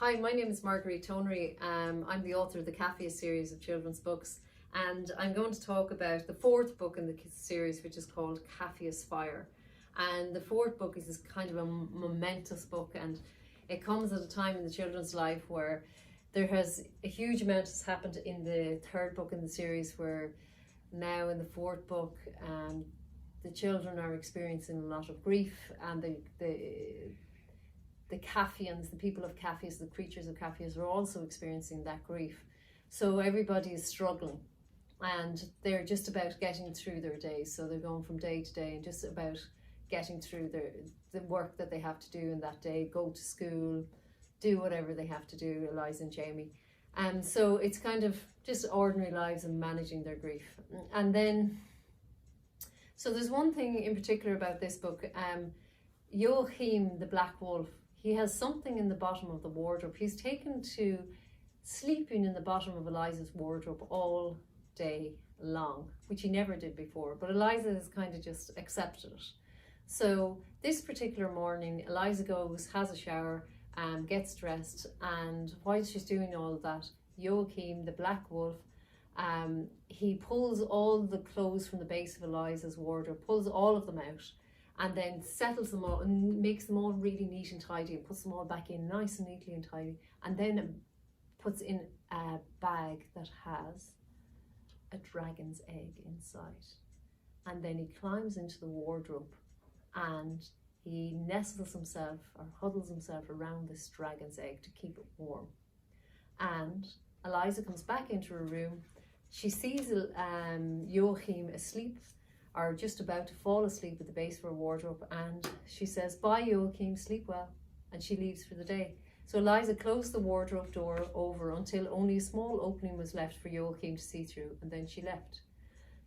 Hi, my name is Marguerite Tonery. I'm the author of the Kapheus Series of children's books, and I'm going to talk about the fourth book in the series, which is called Kapheus Fire. And the fourth book is kind of a momentous book, and it comes at a time in the children's life where there has a huge amount has happened in the third book in the series, where now in the fourth book the children are experiencing a lot of grief, and the Kapheans, the people of Kapheus, the creatures of Kapheus, are also experiencing that grief. So everybody is struggling, and they're just about getting through their days. So they're going from day to day and just about getting through the work that they have to do in that day, go to school, do whatever they have to do, Eliza and Jamie. And so it's kind of just ordinary lives and managing their grief. And then, so there's one thing in particular about this book. Joachim, the black wolf, he has something in the bottom of the wardrobe. He's taken to sleeping in the bottom of Eliza's wardrobe all day long, which he never did before, but Eliza has kind of just accepted it. So this particular morning, Eliza goes, has a shower, gets dressed, and while she's doing all of that, Joachim, the black wolf, he pulls all the clothes from the base of Eliza's wardrobe, pulls all of them out, and then settles them all and makes them all really neat and tidy, and puts them all back in nice and neatly and tidy, and then puts in a bag that has a dragon's egg inside. And then he climbs into the wardrobe and he nestles himself or huddles himself around this dragon's egg to keep it warm. And Eliza comes back into her room. She sees Joachim asleep, or just about to fall asleep at the base of her wardrobe, and she says, "Bye Joachim, sleep well," and she leaves for the day. So Eliza closed the wardrobe door over until only a small opening was left for Joachim to see through, and then she left.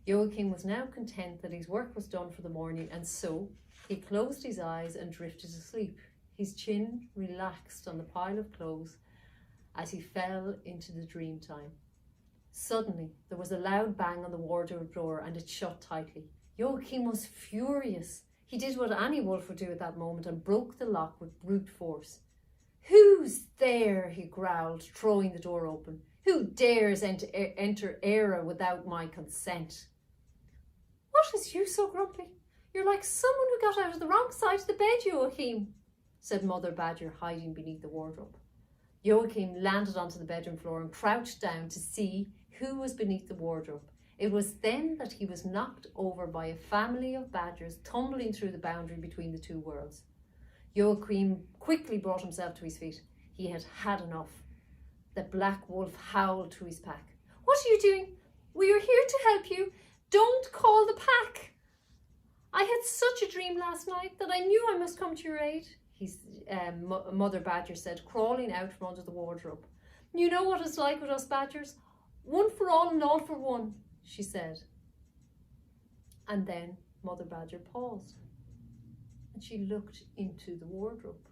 Joachim was now content that his work was done for the morning, and so he closed his eyes and drifted asleep. His chin relaxed on the pile of clothes as he fell into the dream time. Suddenly, there was a loud bang on the wardrobe door and it shut tightly. Joachim was furious. He did what any wolf would do at that moment and broke the lock with brute force. "Who's there?" he growled, throwing the door open. "Who dares enter Era without my consent?" "What is you so grumpy? You're like someone who got out of the wrong side of the bed, Joachim," said Mother Badger, hiding beneath the wardrobe. Joachim landed onto the bedroom floor and crouched down to see who was beneath the wardrobe. It was then that he was knocked over by a family of badgers tumbling through the boundary between the two worlds. Joachim quickly brought himself to his feet. He had had enough. The black wolf howled to his pack. "What are you doing? We are here to help you. Don't call the pack. I had such a dream last night that I knew I must come to your aid," Mother Badger said, crawling out from under the wardrobe. "You know what it's like with us badgers. One for all and all for one," she said. And then Mother Badger paused and she looked into the wardrobe.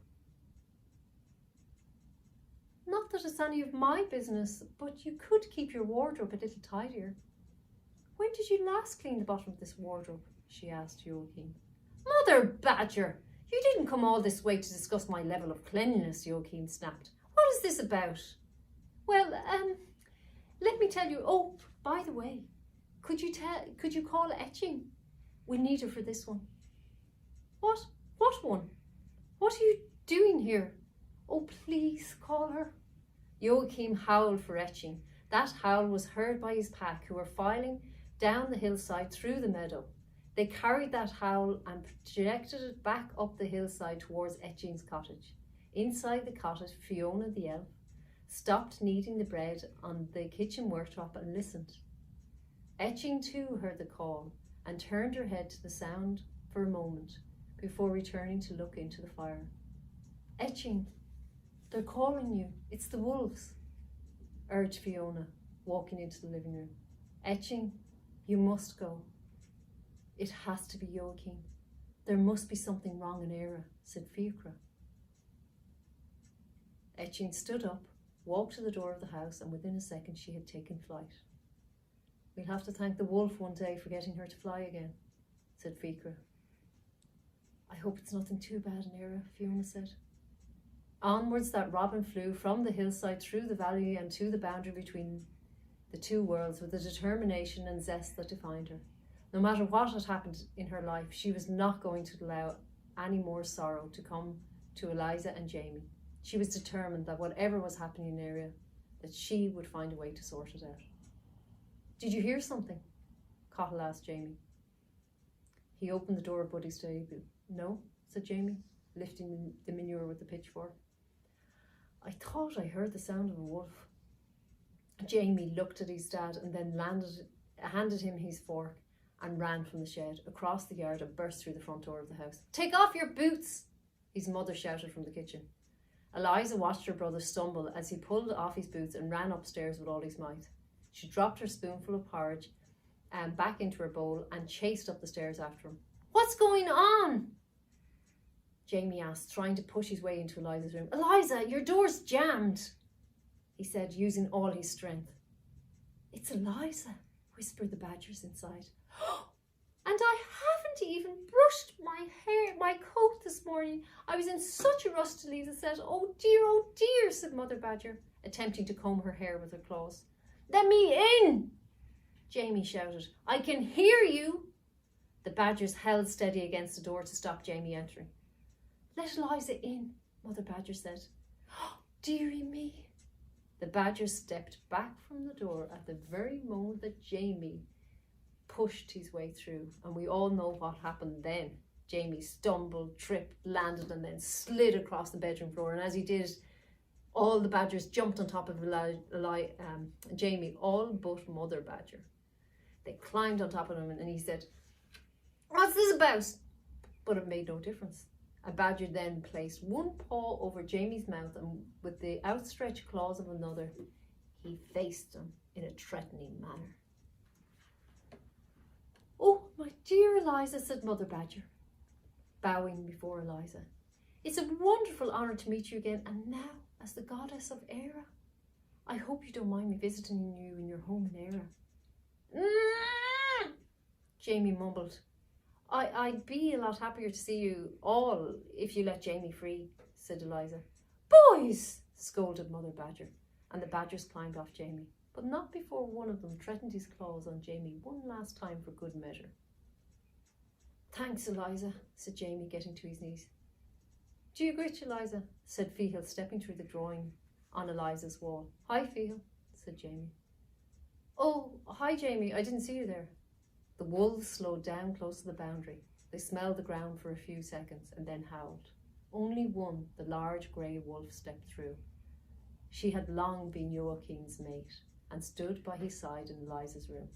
"Not that it's any of my business, but you could keep your wardrobe a little tidier. When did you last clean the bottom of this wardrobe?" she asked Joachim. "Mother Badger, you didn't come all this way to discuss my level of cleanliness," Joachim snapped. "What is this about?" "Well, let me tell you. Oh, by the way, could you call Etching? We need her for this one." What one? What are you doing here?" "Oh, please call her." Joachim howled for Etching. That howl was heard by his pack, who were filing down the hillside through the meadow. They carried that howl and projected it back up the hillside towards Etching's cottage. Inside the cottage, Fiona the elf stopped kneading the bread on the kitchen worktop and listened. Etching too heard the call and turned her head to the sound for a moment before returning to look into the fire. "Etching, they're calling you. It's the wolves," urged Fiona, walking into the living room. "Etching, you must go." "It has to be Joachim. There must be something wrong in Era," said Fiacra. Etching stood up, walked to the door of the house, and within a second she had taken flight. "We'll have to thank the wolf one day for getting her to fly again," said Fiacra. "I hope it's nothing too bad in Era," Fiona said. Onwards that robin flew from the hillside through the valley and to the boundary between the two worlds with a determination and zest that defined her. No matter what had happened in her life, she was not going to allow any more sorrow to come to Eliza and Jamie. She was determined that whatever was happening in the area, that she would find a way to sort it out. Did you hear something? Cottle asked Jamie. He opened the door of Buddy's stable. No, said Jamie, lifting the manure with the pitchfork. I thought I heard the sound of a wolf. Jamie looked at his dad and then handed him his fork and ran from the shed, across the yard and burst through the front door of the house. Take off your boots, his mother shouted from the kitchen. Eliza watched her brother stumble as he pulled off his boots and ran upstairs with all his might. She dropped her spoonful of porridge back into her bowl and chased up the stairs after him. What's going on? Jamie asked, trying to push his way into Eliza's room. Eliza, your door's jammed, he said, using all his strength. It's Eliza, whispered the badgers inside. And I haven't even brushed my coat this morning. I was in such a rush to leave the set. Oh dear, said Mother Badger, attempting to comb her hair with her claws. Let me in, Jamie shouted. I can hear you. The badgers held steady against the door to stop Jamie entering. Let Eliza in, Mother Badger said. Oh, dearie me. The badger stepped back from the door at the very moment that Jamie pushed his way through, and we all know what happened then. Jamie stumbled, tripped, landed, and then slid across the bedroom floor, and as he did, all the badgers jumped on top of Jamie, all but Mother Badger. They climbed on top of him, and he said, What's this about? But it made no difference. A badger then placed one paw over Jamie's mouth, and with the outstretched claws of another, he faced him in a threatening manner. Oh, my dear Eliza, said Mother Badger, bowing before Eliza. It's a wonderful honour to meet you again, and now as the goddess of Era. I hope you don't mind me visiting you in your home in Era. Jamie mumbled. I'd be a lot happier to see you all if you let Jamie free, said Eliza. Boys, scolded Mother Badger, and the badgers climbed off Jamie, but not before one of them threatened his claws on Jamie one last time for good measure. Thanks, Eliza, said Jamie, getting to his knees. Do you agree, Eliza? Said Fihil, stepping through the drawing on Eliza's wall. Hi, Fihil, said Jamie. Oh, hi, Jamie, I didn't see you there. The wolves slowed down close to the boundary. They smelled the ground for a few seconds and then howled. Only one, the large grey wolf, stepped through. She had long been Joachim's mate and stood by his side in Eliza's room.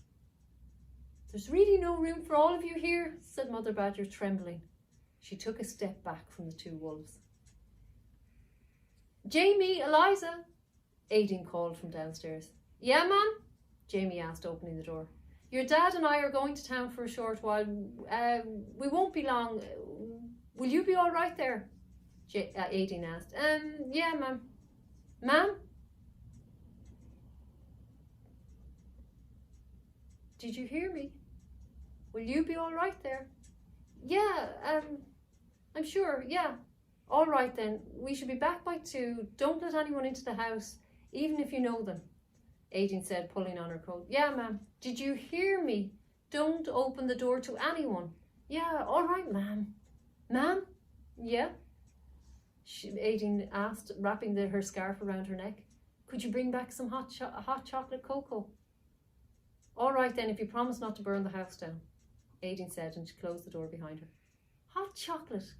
There's really no room for all of you here, said Mother Badger, trembling. She took a step back from the two wolves. Jamie, Eliza, Aideen called from downstairs. Yeah, Mum? Jamie asked, opening the door. Your dad and I are going to town for a short while. We won't be long. Will you be all right there? Aideen asked. Yeah, Mum. Mum? Did you hear me? Will you be all right there? Yeah, I'm sure, yeah. All right then, we should be back by 2. Don't let anyone into the house, even if you know them, Aideen said, pulling on her coat. Yeah, ma'am. Did you hear me? Don't open the door to anyone. Yeah, all right, ma'am. Ma'am? Yeah? Aideen asked, wrapping her scarf around her neck. Could you bring back some hot chocolate cocoa? All right then, if you promise not to burn the house down, Aideen said, and she closed the door behind her. Hot chocolate?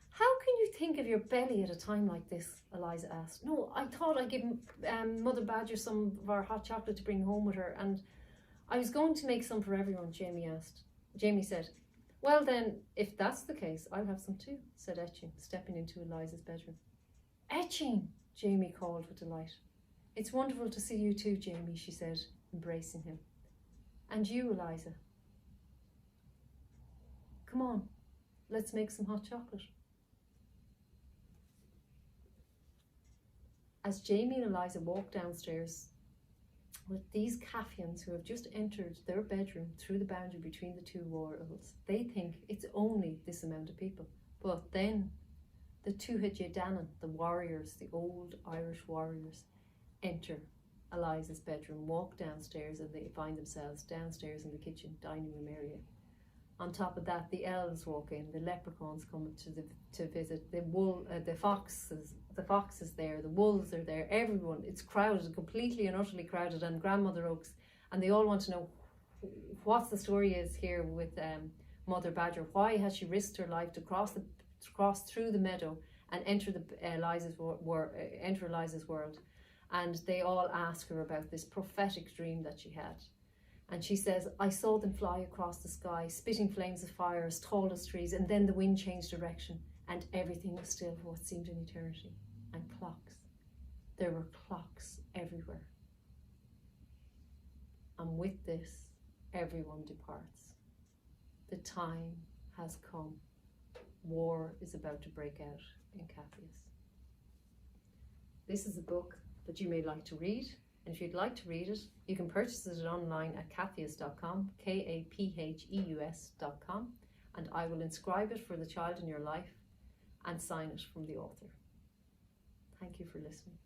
How can you think of your belly at a time like this? Eliza asked. No, I thought I'd give Mother Badger some of our hot chocolate to bring home with her, and I was going to make some for everyone, Jamie said. Well then, if that's the case, I'll have some too, said Etching, stepping into Eliza's bedroom. Etching, Jamie called with delight. It's wonderful to see you too, Jamie, she said, embracing him. And you, Eliza. Come on, let's make some hot chocolate. As Jamie and Eliza walked downstairs with these Kapheans who have just entered their bedroom through the boundary between the two worlds, they think it's only this amount of people. But then the Tuatha Danann, the warriors, the old Irish warriors, enter Eliza's bedroom, walk downstairs, and they find themselves downstairs in the kitchen dining room area. On top of that, the elves walk in, the leprechauns come to visit, the foxes there, the wolves are there, everyone. It's crowded, completely and utterly crowded, and Grandmother Oaks, and they all want to know what's the story is here with Mother Badger. Why has she risked her life to cross through the meadow and enter Eliza's world? And they all ask her about this prophetic dream that she had. And she says, I saw them fly across the sky, spitting flames of fire as tall as trees, and then the wind changed direction, and everything was still for what seemed an eternity. And clocks. There were clocks everywhere. And with this, everyone departs. The time has come. War is about to break out in Kapheus. This is a book that you may like to read. And if you'd like to read it, you can purchase it online at kapheus.com, Kapheus.com, and I will inscribe it for the child in your life and sign it from the author. Thank you for listening.